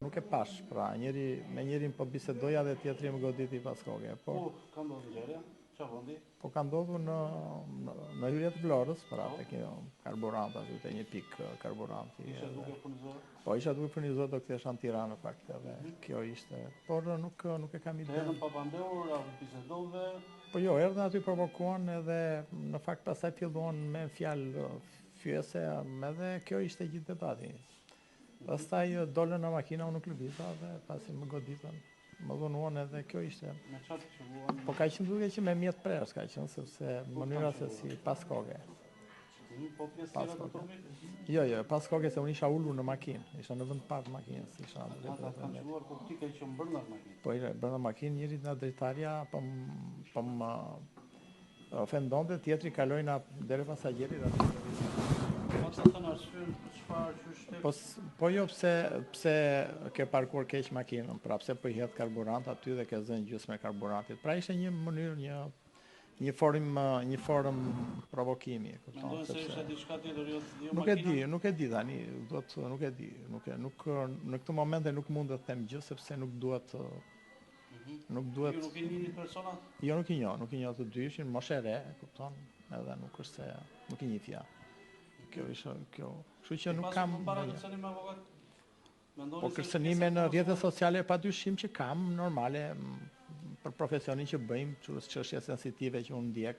Nuk e pash, pra, me njërin po bisedoja dhe tjetri më goditi pas koke. Ka ndodhur ngjarje? Çfarë vendi? Po ka ndodhur në hyrje të Vlorës, pra, tek një karburant aty, te një pik karburanti. Isha duke furnizor? Po, isha duke furnizor, do kthesha në Tiranë në fakt, edhe kjo ishte. Por nuk e kam ide. Erdhën pa pandehur, bisedove? Po jo, erdhën aty provokuan edhe në fakt pastaj filluan me fjalë fyese, edhe kjo ishte gjithë debati. Pastaj dolën në makina, unë nuk lëviza dhe pasi më goditën, më dhunuan edhe kjo ishte. Me çfarë qëlluan? Po ka qenë duke që me mjet presh ka qenë, sepse mënyra se si pas koke. Po pjesë tjera të trupit? Jo, pas koke se unë isha ulur në makinë, isha në vend parë makinës. Ata kanë qëlluar koptika që më brenda makinë? Po, brenda makinë, njëri nga drejtarja po më ofendonte, tjetri kaloi deri pasagerit. Po jo, pse ke parkuar keq makinën, pra pse po i hedh karburant aty dhe ke zënë gjysmë e karburantit. Pra ishte një mënyrë, një forum provokimi. Mendon se ishte diçka tjetër, jo makina? Nuk e di tani, nuk e di. Në këtë momente nuk mund të them gjë sepse nuk duhet. Ju nuk i njihni persona? Jo, nuk i njoh të dy, ishin moshë e re, kupton, edhe nuk është se nuk i njihja. Kjo ishte kjo. Kështu që nuk kam. Para kërcënim me avokat? Po kërcënime në rrjetet sociale padyshim që kam, normale, për profesionin që bëjmë, çështje sensitive që unë ndjek,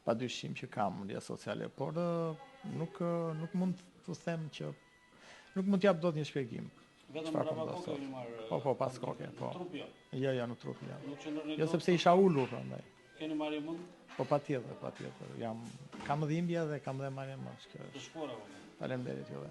padyshim që kam në rrjetet sociale, por nuk mund të them që nuk mund t'jap dot një shpjegim. Vetëm brava koke keni marrë? Po, pas koke, po. Në trup jo? Jo, në trup jo. Jo sepse isha ulur prandaj. Keni marrë mend? Po patjetër. Kam dhimbje dhe kam dhe marrje mend. Të shkuara. Faleminderit juve.